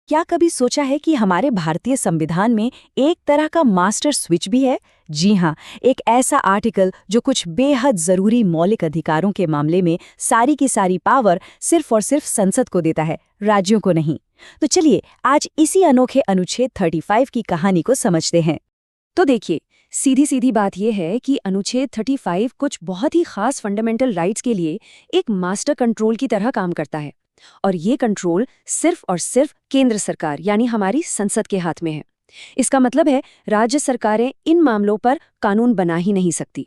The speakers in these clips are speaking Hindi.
क्या कभी सोचा है कि हमारे भारतीय संविधान में एक तरह का मास्टर स्विच भी है? जी हाँ, एक ऐसा आर्टिकल जो कुछ बेहद जरूरी मौलिक अधिकारों के मामले में सारी की सारी पावर सिर्फ और सिर्फ संसद को देता है, राज्यों को नहीं। तो चलिए आज इसी अनोखे अनुच्छेद 35 की कहानी को समझते हैं। तो देखिए, सीधी सीधी बात यह है कि अनुच्छेद 35 कुछ बहुत ही खास फंडामेंटल राइट्स के लिए एक मास्टर कंट्रोल की तरह काम करता है। और ये कंट्रोल सिर्फ और सिर्फ केंद्र सरकार यानी हमारी संसद के हाथ में है। इसका मतलब है राज्य सरकारें इन मामलों पर कानून बना ही नहीं सकती।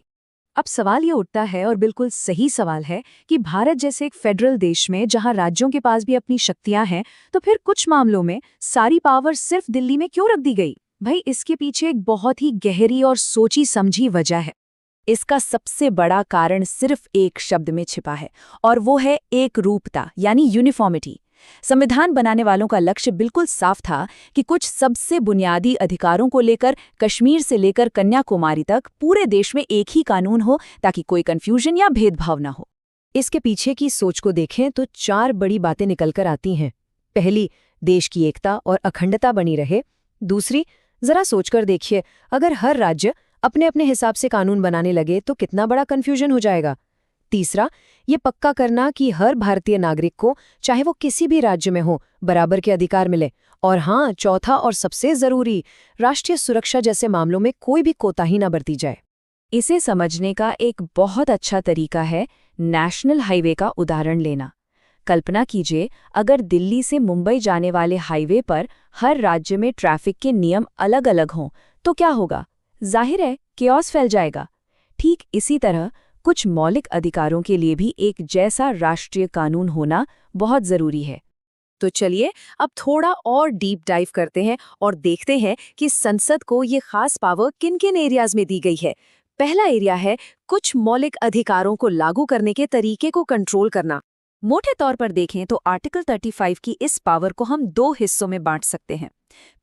अब सवाल ये उठता है, और बिल्कुल सही सवाल है, कि भारत जैसे एक फेडरल देश में जहां राज्यों के पास भी अपनी शक्तियां हैं, तो फिर कुछ मामलों में सारी पावर सिर्फ दिल्ली में क्यों रख दी गई? भाई, इसके पीछे एक बहुत ही गहरी और सोची समझी वजह है। इसका सबसे बड़ा कारण सिर्फ एक शब्द में छिपा है, और वो है एक रूपता यानी यूनिफॉर्मिटी। संविधान बनाने वालों का लक्ष्य बिल्कुल साफ था कि कुछ सबसे बुनियादी अधिकारों को लेकर कश्मीर से लेकर कन्याकुमारी तक पूरे देश में एक ही कानून हो, ताकि कोई कंफ्यूजन या भेदभाव ना हो। इसके पीछे की सोच को देखें तो 4 बड़ी बातें निकलकर आती हैं। पहली, देश की एकता और अखंडता बनी रहे। दूसरी, जरा सोचकर देखिए, अगर हर राज्य अपने अपने हिसाब से कानून बनाने लगे तो कितना बड़ा कंफ्यूजन हो जाएगा। तीसरा, ये पक्का करना कि हर भारतीय नागरिक को, चाहे वो किसी भी राज्य में हो, बराबर के अधिकार मिले। और हाँ, चौथा और सबसे जरूरी, राष्ट्रीय सुरक्षा जैसे मामलों में कोई भी कोताही न बरती जाए। इसे समझने का एक बहुत अच्छा तरीका है नेशनल हाईवे का उदाहरण लेना। कल्पना कीजिए, अगर दिल्ली से मुंबई जाने वाले हाईवे पर हर राज्य में ट्रैफिक के नियम अलग अलग हों, तो क्या होगा? जाहिर है केओस फैल जाएगा। ठीक इसी तरह कुछ मौलिक अधिकारों के लिए भी एक जैसा राष्ट्रीय कानून होना बहुत जरूरी है। तो चलिए अब थोड़ा और डीप डाइव करते हैं और देखते हैं कि संसद को ये खास पावर किन किन एरियाज में दी गई है। पहला एरिया है कुछ मौलिक अधिकारों को लागू करने के तरीके को कंट्रोल करना। मोटे तौर पर देखें तो आर्टिकल 35 की इस पावर को हम 2 हिस्सों में बांट सकते हैं।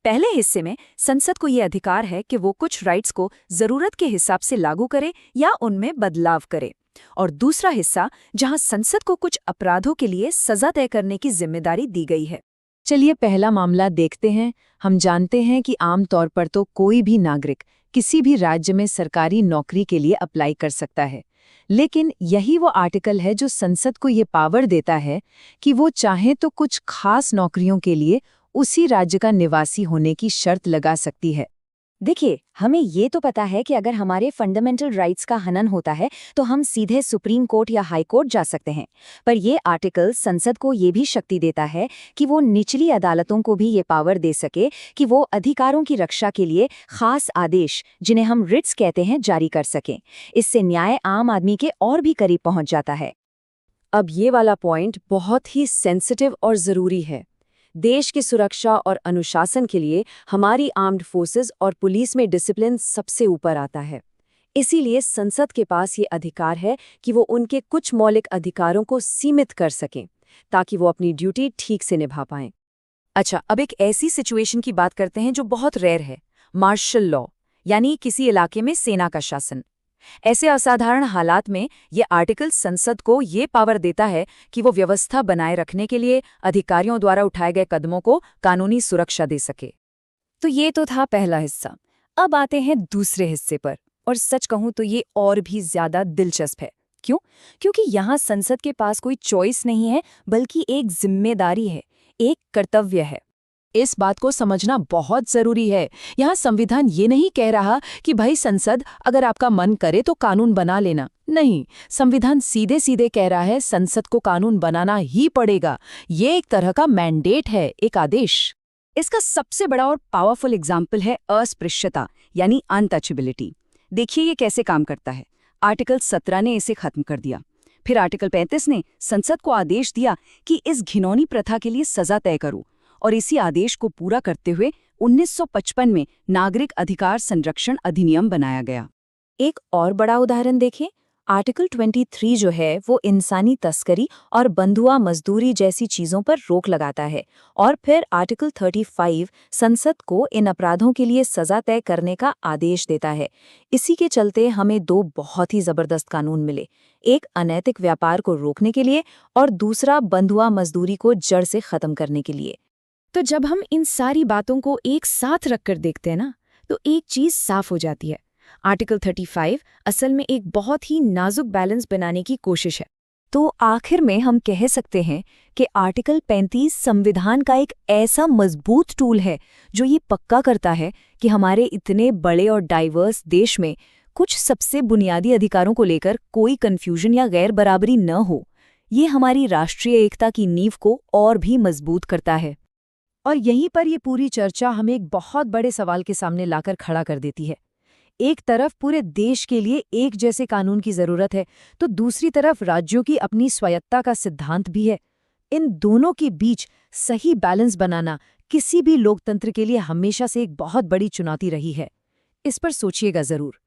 पहले हिस्से में संसद को ये अधिकार है कि वो कुछ राइट्स को जरूरत के हिसाब से लागू करे या उनमें बदलाव करे। और दूसरा हिस्सा जहां संसद को कुछ अपराधों के लिए सजा तय करने की जिम्मेदारी दी गई है। चलिए पहला मामला देखते हैं। हम जानते हैं कि आमतौर पर तो कोई भी नागरिक किसी भी राज्य में सरकारी नौकरी के लिए अप्लाई कर सकता है, लेकिन यही वो आर्टिकल है जो संसद को ये पावर देता है कि वो चाहे तो कुछ खास नौकरियों के लिए उसी राज्य का निवासी होने की शर्त लगा सकती है। देखिए, हमें ये तो पता है कि अगर हमारे फंडामेंटल राइट्स का हनन होता है तो हम सीधे सुप्रीम कोर्ट या हाई कोर्ट जा सकते हैं। पर ये आर्टिकल संसद को ये भी शक्ति देता है कि वो निचली अदालतों को भी ये पावर दे सके कि वो अधिकारों की रक्षा के लिए खास आदेश, जिन्हें हम रिट्स कहते हैं, जारी कर सकें। इससे न्याय आम आदमी के और भी करीब पहुंच जाता है। अब ये वाला पॉइंट बहुत ही सेंसिटिव और ज़रूरी है। देश की सुरक्षा और अनुशासन के लिए हमारी आर्म्ड फोर्सेस और पुलिस में डिसिप्लिन सबसे ऊपर आता है। इसीलिए संसद के पास ये अधिकार है कि वो उनके कुछ मौलिक अधिकारों को सीमित कर सकें, ताकि वो अपनी ड्यूटी ठीक से निभा पाएं। अच्छा, अब एक ऐसी सिचुएशन की बात करते हैं जो बहुत रेयर है, मार्शल लॉ, यानी किसी इलाके में सेना का शासन। ऐसे असाधारण हालात में ये आर्टिकल संसद को ये पावर देता है कि वो व्यवस्था बनाए रखने के लिए अधिकारियों द्वारा उठाए गए कदमों को कानूनी सुरक्षा दे सके। तो ये तो था पहला हिस्सा। अब आते हैं दूसरे हिस्से पर, और सच कहूं तो ये और भी ज्यादा दिलचस्प है। क्यों? क्योंकि यहाँ संसद के पास कोई चॉइस नहीं है, बल्कि एक जिम्मेदारी है, एक कर्तव्य है। इस बात को समझना बहुत जरूरी है। यहाँ संविधान ये नहीं कह रहा कि भाई संसद, अगर आपका मन करे तो कानून बना लेना। नहीं, संविधान सीधे सीधे कह रहा है संसद को कानून बनाना ही पड़ेगा। ये एक तरह का मैंडेट है, एक आदेश। इसका सबसे बड़ा और पावरफुल एग्जाम्पल है अस्पृश्यता यानी अनटचेबिलिटी। देखिए ये कैसे काम करता है। आर्टिकल 17 ने इसे खत्म कर दिया। फिर आर्टिकल 35 ने संसद को आदेश दिया कि इस घिनौनी प्रथा के लिए सजा तय करो, और इसी आदेश को पूरा करते हुए 1955 में नागरिक अधिकार संरक्षण अधिनियम बनाया गया। एक और बड़ा उदाहरण देखें, आर्टिकल 23 जो है वो इंसानी तस्करी और बंधुआ मजदूरी जैसी चीज़ों पर रोक लगाता है, और फिर आर्टिकल 35 संसद को इन अपराधों के लिए सज़ा तय करने का आदेश देता है। इसी के चलते हमें दो बहुत ही ज़बरदस्त कानून मिले, एक अनैतिक व्यापार को रोकने के लिए और दूसरा बंधुआ मजदूरी को जड़ से ख़त्म करने के लिए। तो जब हम इन सारी बातों को एक साथ रखकर देखते हैं ना, तो एक चीज़ साफ हो जाती है। आर्टिकल 35 असल में एक बहुत ही नाजुक बैलेंस बनाने की कोशिश है। तो आखिर में हम कह सकते हैं कि आर्टिकल 35 संविधान का एक ऐसा मजबूत टूल है जो ये पक्का करता है कि हमारे इतने बड़े और डाइवर्स देश में कुछ सबसे बुनियादी अधिकारों को लेकर कोई कन्फ्यूजन या गैर बराबरी न हो। ये हमारी राष्ट्रीय एकता की नींव को और भी मजबूत करता है। और यहीं पर ये पूरी चर्चा हमें एक बहुत बड़े सवाल के सामने लाकर खड़ा कर देती है। एक तरफ पूरे देश के लिए एक जैसे कानून की जरूरत है, तो दूसरी तरफ राज्यों की अपनी स्वायत्ता का सिद्धांत भी है। इन दोनों के बीच सही बैलेंस बनाना किसी भी लोकतंत्र के लिए हमेशा से एक बहुत बड़ी चुनौती रही है। इस पर सोचिएगा जरूर।